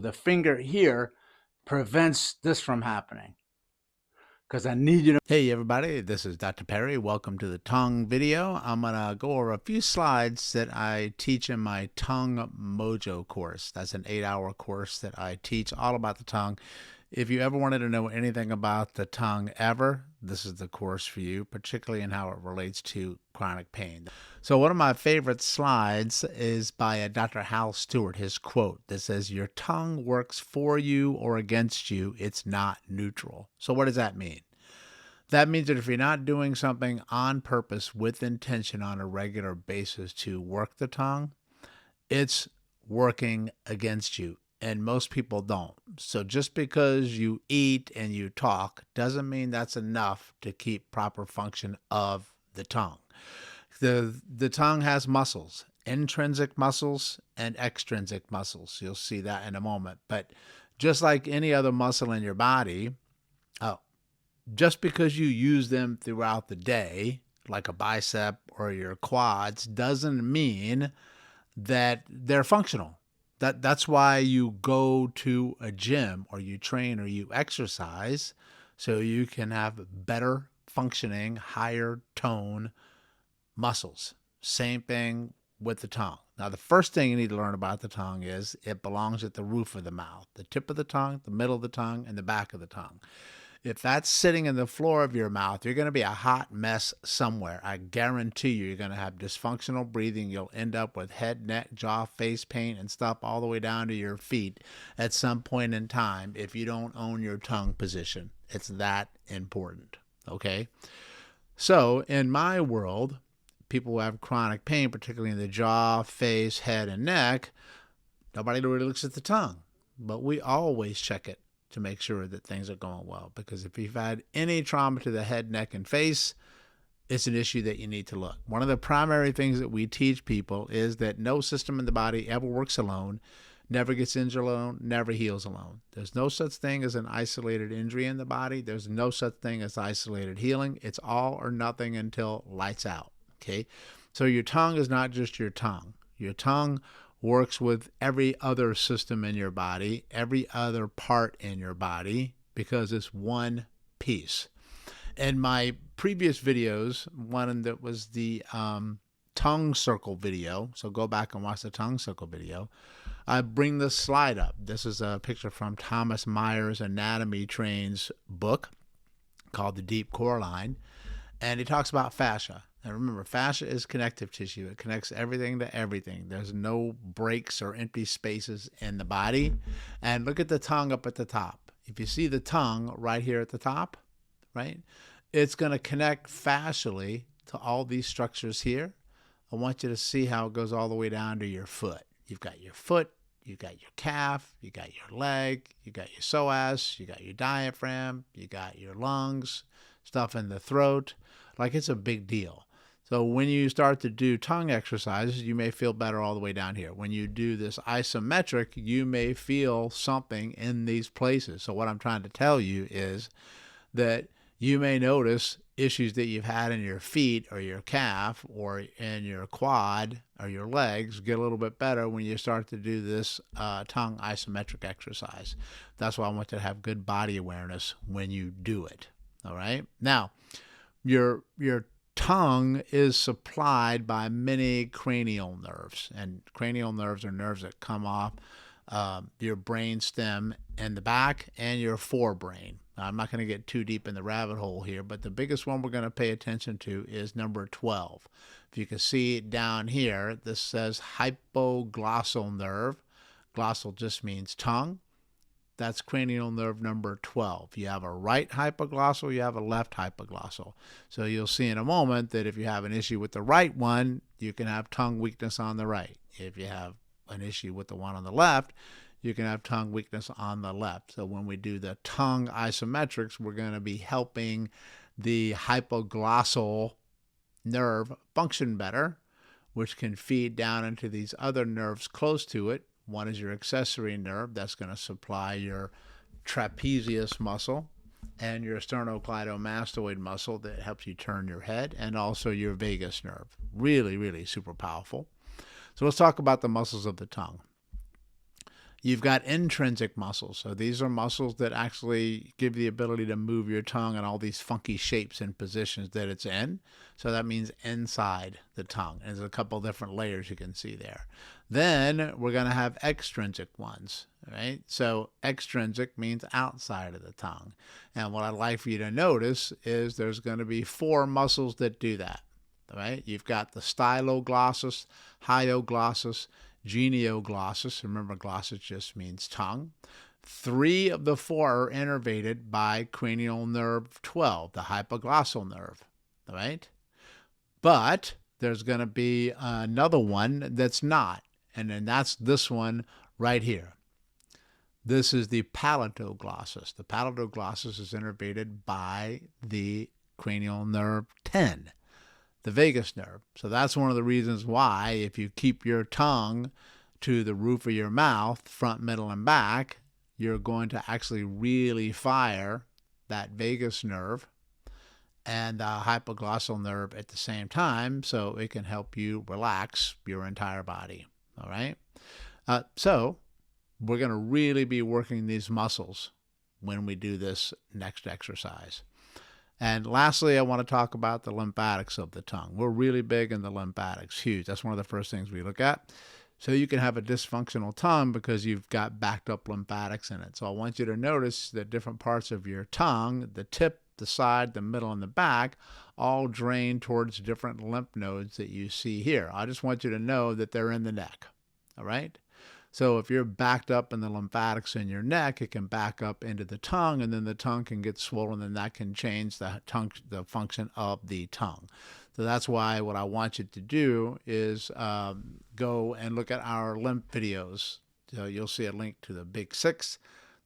The finger here prevents this from happening because I need you to. Hey everybody, this is Dr. Perry. Welcome to the tongue video. I'm going to go over a few slides that I teach in my Tongue Mojo course. That's an 8-hour course that I teach all about the tongue. If you ever wanted to know anything about the tongue ever, this is the course for you, particularly in how it relates to chronic pain. So one of my favorite slides is by Dr. Hal Stewart, his quote that says, "Your tongue works for you or against you. It's not neutral." So what does that mean? That means that if you're not doing something on purpose with intention on a regular basis to work the tongue, it's working against you. And most people don't. So just because you eat and you talk doesn't mean that's enough to keep proper function of the tongue. The tongue has muscles, intrinsic muscles and extrinsic muscles. You'll see that in a moment. But just like any other muscle in your body, just because you use them throughout the day, like a bicep or your quads, doesn't mean that they're functional. That's why you go to a gym or you train or you exercise, so you can have better functioning, higher tone muscles. Same thing with the tongue. Now, the first thing you need to learn about the tongue is it belongs at the roof of the mouth, the tip of the tongue, the middle of the tongue, and the back of the tongue. If that's sitting in the floor of your mouth, you're going to be a hot mess somewhere. I guarantee you're going to have dysfunctional breathing. You'll end up with head, neck, jaw, face pain, and stuff all the way down to your feet at some point in time if you don't own your tongue position. It's that important, okay? So in my world, people who have chronic pain, particularly in the jaw, face, head, and neck, nobody really looks at the tongue, but we always check it to make sure that things are going well. Because if you've had any trauma to the head, neck, and face, it's an issue that you need to look. One of the primary things that we teach people is that no system in the body ever works alone, never gets injured alone, never heals alone. There's no such thing as an isolated injury in the body. There's no such thing as isolated healing. It's all or nothing until lights out, okay? So your tongue is not just your tongue. Your tongue works with every other system in your body, every other part in your body, because it's one piece. In my previous videos, one that was the tongue circle video, so go back and watch the tongue circle video, I bring this slide up. This is a picture from Thomas Myers Anatomy Train's book called The Deep Core Line, and he talks about fascia. And remember, fascia is connective tissue. It connects everything to everything. There's no breaks or empty spaces in the body. And look at the tongue up at the top. If you see the tongue right here at the top, right, it's going to connect fascially to all these structures here. I want you to see how it goes all the way down to your foot. You've got your foot, you've got your calf, you got your leg, you got your psoas, you got your diaphragm, you got your lungs, stuff in the throat. Like, it's a big deal. So when you start to do tongue exercises, you may feel better all the way down here. When you do this isometric, you may feel something in these places. So what I'm trying to tell you is that you may notice issues that you've had in your feet or your calf or in your quad or your legs get a little bit better when you start to do this tongue isometric exercise. That's why I want you to have good body awareness when you do it. All right? Now, your tongue is supplied by many cranial nerves, and cranial nerves are nerves that come off your brain stem in the back and your forebrain. Now, I'm not going to get too deep in the rabbit hole here, but the biggest one we're going to pay attention to is number 12. If you can see down here, this says hypoglossal nerve. Glossal just means tongue. That's cranial nerve number 12. You have a right hypoglossal, you have a left hypoglossal. So you'll see in a moment that if you have an issue with the right one, you can have tongue weakness on the right. If you have an issue with the one on the left, you can have tongue weakness on the left. So when we do the tongue isometrics, we're going to be helping the hypoglossal nerve function better, which can feed down into these other nerves close to it. One is your accessory nerve. That's going to supply your trapezius muscle and your sternocleidomastoid muscle that helps you turn your head, and also your vagus nerve. Really, really super powerful. So let's talk about the muscles of the tongue. You've got intrinsic muscles. So these are muscles that actually give the ability to move your tongue in all these funky shapes and positions that it's in. So that means inside the tongue. There's a couple different layers you can see there. Then we're going to have extrinsic ones, right? So extrinsic means outside of the tongue. And what I'd like for you to notice is there's going to be 4 muscles that do that, right? You've got the styloglossus, hyoglossus, genioglossus. Remember, glossus just means tongue. 3 of the 4 are innervated by cranial nerve 12, the hypoglossal nerve, right? But there's going to be another one that's not, and then that's this one right here. This is the palatoglossus. The palatoglossus is innervated by the cranial nerve 10, the vagus nerve. So that's one of the reasons why if you keep your tongue to the roof of your mouth, front, middle, and back, you're going to actually really fire that vagus nerve and the hypoglossal nerve at the same time, so it can help you relax your entire body. All right? So we're going to really be working these muscles when we do this next exercise. And lastly, I want to talk about the lymphatics of the tongue. We're really big in the lymphatics, huge. That's one of the first things we look at. So you can have a dysfunctional tongue because you've got backed up lymphatics in it. So I want you to notice that different parts of your tongue, the tip, the side, the middle, and the back, all drain towards different lymph nodes that you see here. I just want you to know that they're in the neck, all right? So if you're backed up in the lymphatics in your neck, it can back up into the tongue, and then the tongue can get swollen, and that can change the function of the tongue. So that's why what I want you to do is go and look at our lymph videos. So you'll see a link to the Big 6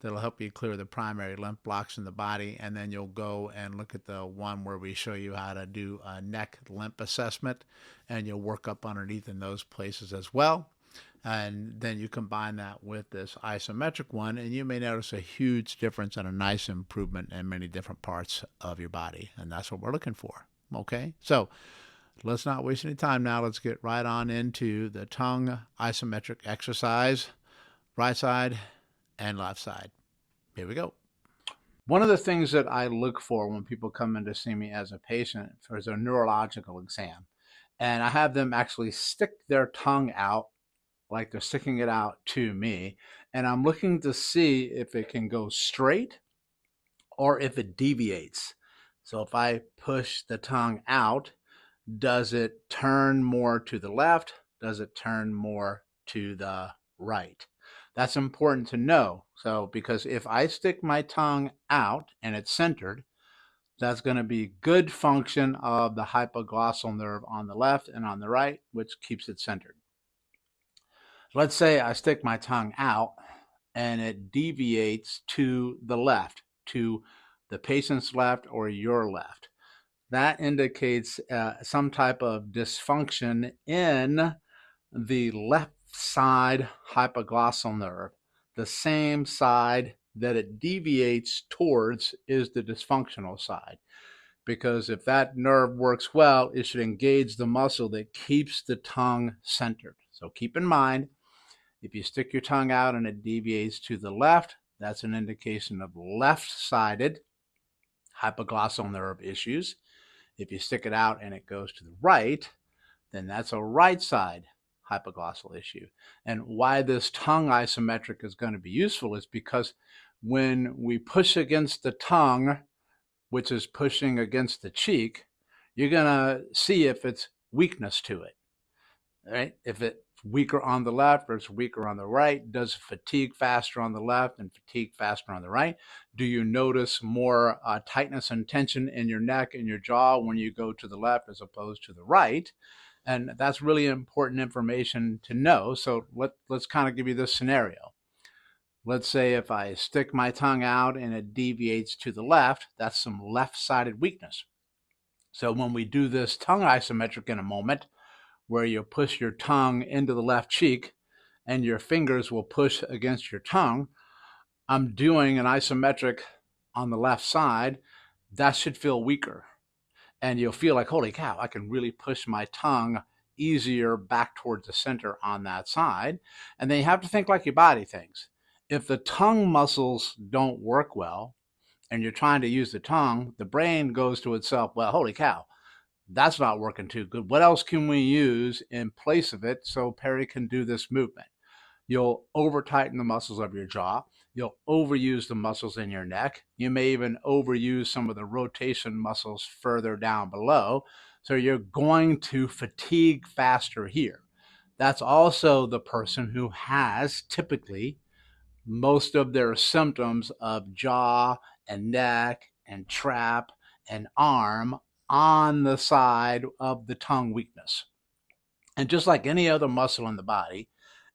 that'll help you clear the primary lymph blocks in the body, and then you'll go and look at the one where we show you how to do a neck lymph assessment, and you'll work up underneath in those places as well. And then you combine that with this isometric one, and you may notice a huge difference and a nice improvement in many different parts of your body. And that's what we're looking for. Okay, so let's not waste any time now. Let's get right on into the tongue isometric exercise, right side and left side. Here we go. One of the things that I look for when people come in to see me as a patient is a neurological exam. And I have them actually stick their tongue out like they're sticking it out to me. And I'm looking to see if it can go straight or if it deviates. So if I push the tongue out, does it turn more to the left? Does it turn more to the right? That's important to know. So because if I stick my tongue out and it's centered, that's going to be good function of the hypoglossal nerve on the left and on the right, which keeps it centered. Let's say I stick my tongue out and it deviates to the left, to the patient's left or your left. That indicates some type of dysfunction in the left side hypoglossal nerve. The same side that it deviates towards is the dysfunctional side. Because if that nerve works well, it should engage the muscle that keeps the tongue centered. So keep in mind, if you stick your tongue out and it deviates to the left, that's an indication of left-sided hypoglossal nerve issues. If you stick it out and it goes to the right, then that's a right side hypoglossal issue. And why this tongue isometric is going to be useful is because when we push against the tongue, which is pushing against the cheek, you're going to see if it's weakness to it, right? If it's weaker on the left or it's weaker on the right, does it fatigue faster on the left and fatigue faster on the right? Do you notice more tightness and tension in your neck and your jaw when you go to the left as opposed to the right? And that's really important information to know. So let's kind of give you this scenario. Let's say if I stick my tongue out and it deviates to the left, that's some left-sided weakness. So when we do this tongue isometric in a moment, where you push your tongue into the left cheek and your fingers will push against your tongue, I'm doing an isometric on the left side. That should feel weaker. And you'll feel like, holy cow, I can really push my tongue easier back towards the center on that side. And then you have to think like your body thinks. If the tongue muscles don't work well and you're trying to use the tongue, the brain goes to itself, well, holy cow, that's not working too good. What else can we use in place of it so Perry can do this movement? You'll over tighten the muscles of your jaw. You'll overuse the muscles in your neck. You may even overuse some of the rotation muscles further down below. So you're going to fatigue faster here. That's also the person who has typically most of their symptoms of jaw and neck and trap and arm on the side of the tongue weakness. And just like any other muscle in the body,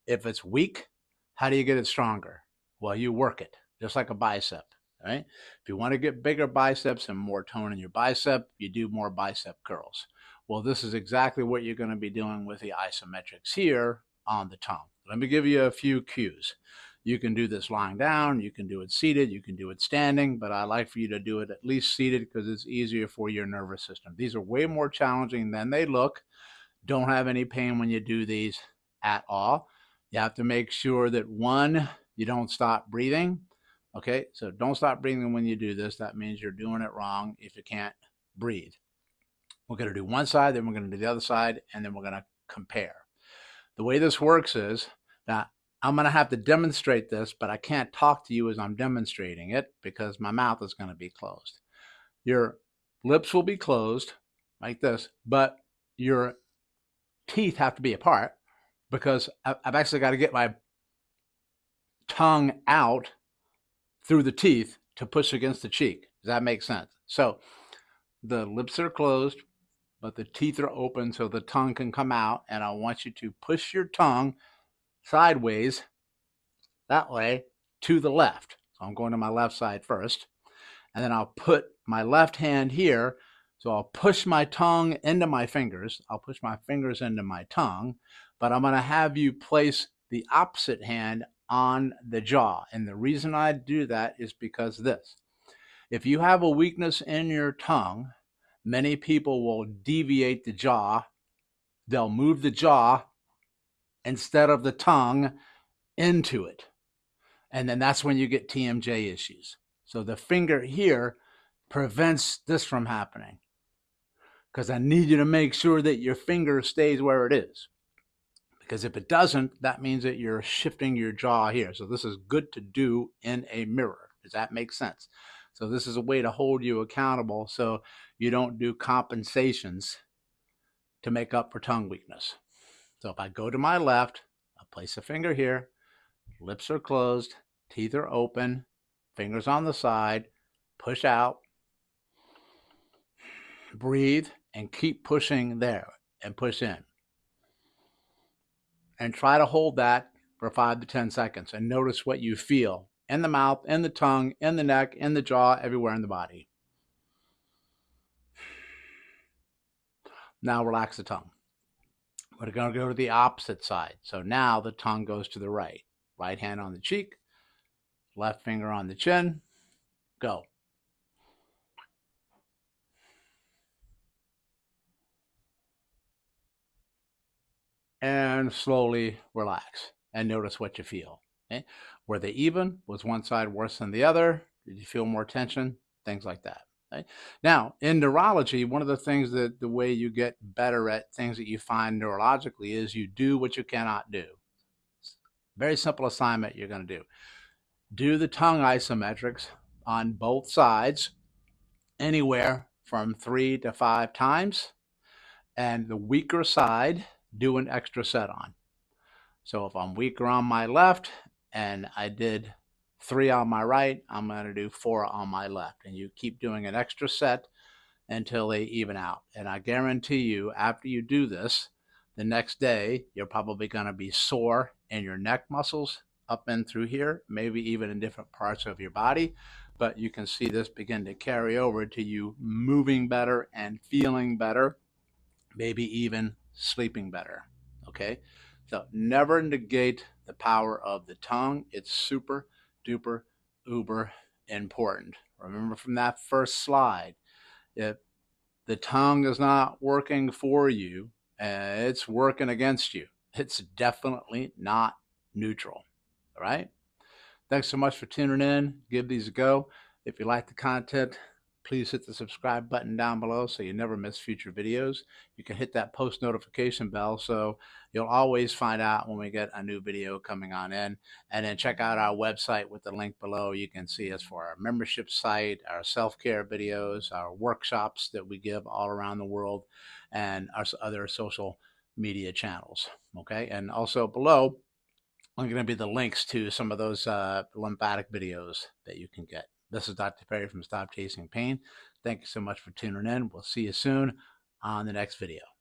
if it's weak, how do you get it stronger? Well, you work it, just like a bicep, right? If you want to get bigger biceps and more tone in your bicep, you do more bicep curls. Well, this is exactly what you're going to be doing with the isometrics here on the tongue. Let me give you a few cues. You can do this lying down, you can do it seated, you can do it standing, but I like for you to do it at least seated because it's easier for your nervous system. These are way more challenging than they look. Don't have any pain when you do these at all. You have to make sure that one, you don't stop breathing. Okay, so don't stop breathing when you do this. That means you're doing it wrong if you can't breathe. We're going to do one side, then we're going to do the other side, and then we're going to compare. The way this works is now I'm going to have to demonstrate this, but I can't talk to you as I'm demonstrating it because my mouth is going to be closed. Your lips will be closed like this, but your teeth have to be apart because I've actually got to get my tongue out through the teeth to push against the cheek. Does that make sense? So the lips are closed, but the teeth are open so the tongue can come out. And I want you to push your tongue sideways that way to the left. So I'm going to my left side first. And then I'll put my left hand here. So I'll push my tongue into my fingers. I'll push my fingers into my tongue, but I'm going to have you place the opposite hand on the jaw. And the reason I do that is because this. If you have a weakness in your tongue, many people will deviate the jaw. They'll move the jaw instead of the tongue into it. And then that's when you get TMJ issues. So the finger here prevents this from happening because I need you to make sure that your finger stays where it is. Because if it doesn't, that means that you're shifting your jaw here. So this is good to do in a mirror. Does that make sense? So this is a way to hold you accountable so you don't do compensations to make up for tongue weakness. So if I go to my left, I place a finger here, lips are closed, teeth are open, fingers on the side, push out, breathe, and keep pushing there and push in. And try to hold that for 5 to 10 seconds and notice what you feel in the mouth, in the tongue, in the neck, in the jaw, everywhere in the body. Now relax the tongue. We're going to go to the opposite side. So now the tongue goes to the right. Right hand on the cheek, left finger on the chin. Go. And slowly relax and notice what you feel. Okay? Were they even? Was one side worse than the other? Did you feel more tension? Things like that. Okay? Now, in neurology, one of the things that the way you get better at things that you find neurologically is you do what you cannot do. Very simple assignment you're going to do. Do the tongue isometrics on both sides anywhere from 3 to 5 times. And the weaker side, do an extra set on. So if I'm weaker on my left and I did 3 on my right, I'm going to do 4 on my left. And you keep doing an extra set until they even out. And I guarantee you, after you do this, the next day, you're probably going to be sore in your neck muscles up and through here, maybe even in different parts of your body. But you can see this begin to carry over to you moving better and feeling better, maybe even sleeping better. Okay? So never negate the power of the tongue. It's super duper uber important. Remember from that first slide, if the tongue is not working for you it's working against you. It's definitely not neutral. All right. Thanks so much for tuning in. Give these a go. If you like the content, please hit the subscribe button down below so you never miss future videos. You can hit that post notification bell so you'll always find out when we get a new video coming on in. And then check out our website with the link below. You can see us for our membership site, our self-care videos, our workshops that we give all around the world, and our other social media channels. Okay. And also below are going to be the links to some of those lymphatic videos that you can get. This is Dr. Perry from Stop Chasing Pain. Thank you so much for tuning in. We'll see you soon on the next video.